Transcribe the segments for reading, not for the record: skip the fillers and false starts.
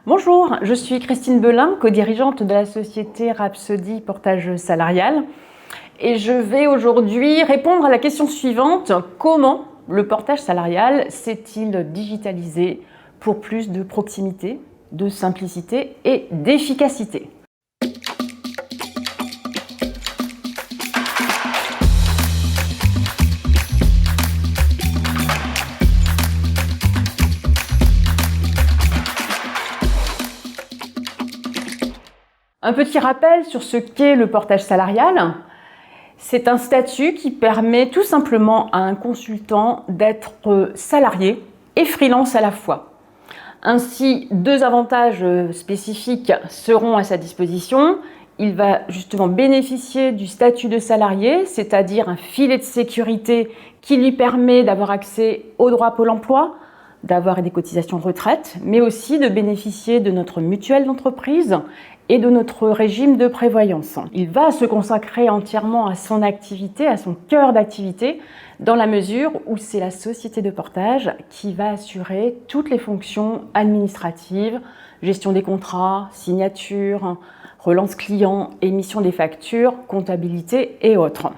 Bonjour, je suis Christine Belin, co-dirigeante de la société Rhapsody Portage Salarial. Et je vais aujourd'hui répondre à la question suivante: comment le portage salarial s'est-il digitalisé pour plus de proximité, de simplicité et d'efficacité? Un petit rappel sur ce qu'est le portage salarial. C'est un statut qui permet tout simplement à un consultant d'être salarié et freelance à la fois. Ainsi, deux avantages spécifiques seront à sa disposition. Il va justement bénéficier du statut de salarié, c'est-à-dire un filet de sécurité qui lui permet d'avoir accès aux droits Pôle emploi, d'avoir des cotisations retraite, mais aussi de bénéficier de notre mutuelle d'entreprise et de notre régime de prévoyance. Il va se consacrer entièrement à son activité, à son cœur d'activité, dans la mesure où c'est la société de portage qui va assurer toutes les fonctions administratives, gestion des contrats, signature, relance client, émission des factures, comptabilité et autres.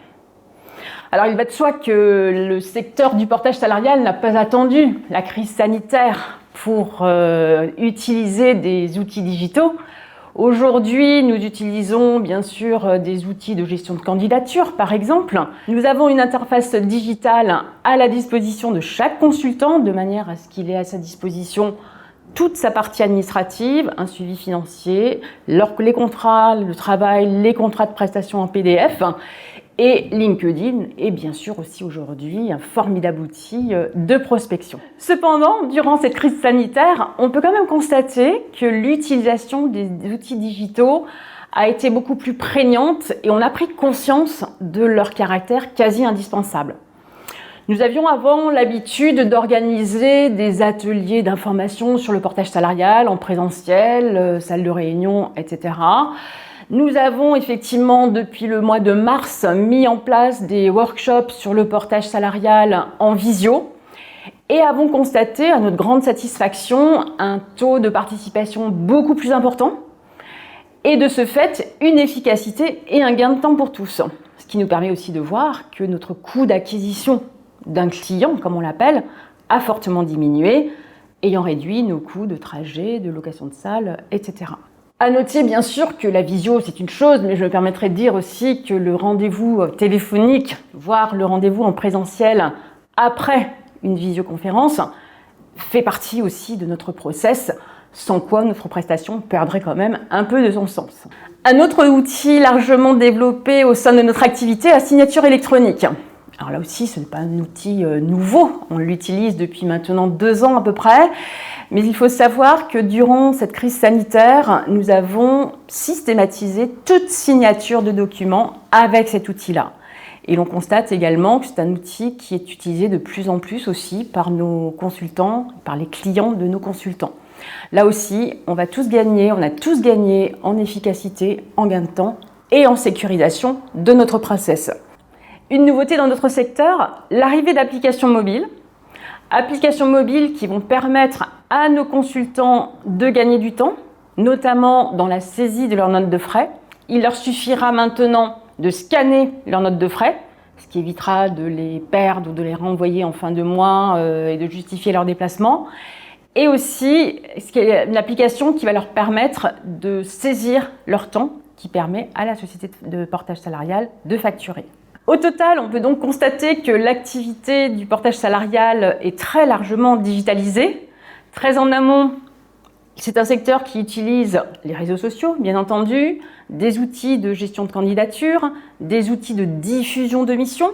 Alors il va de soi que le secteur du portage salarial n'a pas attendu la crise sanitaire pour utiliser des outils digitaux. Aujourd'hui, nous utilisons bien sûr des outils de gestion de candidature, par exemple. Nous avons une interface digitale à la disposition de chaque consultant, de manière à ce qu'il ait à sa disposition toute sa partie administrative, un suivi financier, les contrats, le travail, les contrats de prestation en PDF. Et LinkedIn est bien sûr aussi aujourd'hui un formidable outil de prospection. Cependant, durant cette crise sanitaire, on peut quand même constater que l'utilisation des outils digitaux a été beaucoup plus prégnante et on a pris conscience de leur caractère quasi indispensable. Nous avions avant l'habitude d'organiser des ateliers d'information sur le portage salarial en présentiel, salle de réunion, etc. Nous avons effectivement, depuis le mois de mars, mis en place des workshops sur le portage salarial en visio et avons constaté, à notre grande satisfaction, un taux de participation beaucoup plus important et de ce fait, une efficacité et un gain de temps pour tous. Ce qui nous permet aussi de voir que notre coût d'acquisition d'un client, comme on l'appelle, a fortement diminué, ayant réduit nos coûts de trajet, de location de salle, etc. À noter bien sûr que la visio c'est une chose, mais je me permettrai de dire aussi que le rendez-vous téléphonique, voire le rendez-vous en présentiel après une visioconférence, fait partie aussi de notre process, sans quoi notre prestation perdrait quand même un peu de son sens. Un autre outil largement développé au sein de notre activité, la signature électronique. Alors là aussi, ce n'est pas un outil nouveau, on l'utilise depuis maintenant 2 ans à peu près, mais il faut savoir que durant cette crise sanitaire, nous avons systématisé toute signature de documents avec cet outil-là. Et l'on constate également que c'est un outil qui est utilisé de plus en plus aussi par nos consultants, par les clients de nos consultants. Là aussi, on a tous gagné en efficacité, en gain de temps et en sécurisation de notre process. Une nouveauté dans notre secteur, l'arrivée d'applications mobiles. Applications mobiles qui vont permettre à nos consultants de gagner du temps, notamment dans la saisie de leurs notes de frais. Il leur suffira maintenant de scanner leurs notes de frais, ce qui évitera de les perdre ou de les renvoyer en fin de mois et de justifier leur déplacement. Et aussi, une application qui va leur permettre de saisir leur temps, qui permet à la société de portage salarial de facturer. Au total, on peut donc constater que l'activité du portage salarial est très largement digitalisée. Très en amont, c'est un secteur qui utilise les réseaux sociaux, bien entendu, des outils de gestion de candidature, des outils de diffusion de missions.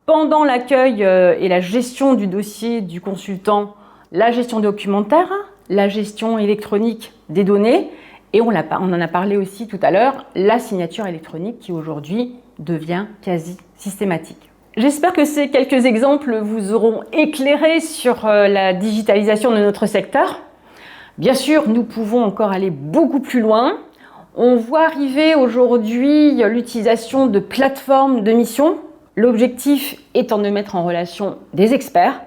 Pendant l'accueil et la gestion du dossier du consultant, la gestion documentaire, la gestion électronique des données, et on en a parlé aussi tout à l'heure, la signature électronique qui aujourd'hui devient quasi systématique. J'espère que ces quelques exemples vous auront éclairé sur la digitalisation de notre secteur. Bien sûr, nous pouvons encore aller beaucoup plus loin. On voit arriver aujourd'hui l'utilisation de plateformes de mission, l'objectif étant de mettre en relation des experts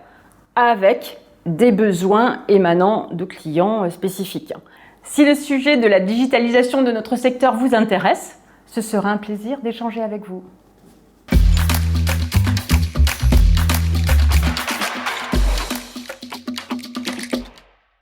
avec des besoins émanant de clients spécifiques. Si le sujet de la digitalisation de notre secteur vous intéresse, ce sera un plaisir d'échanger avec vous.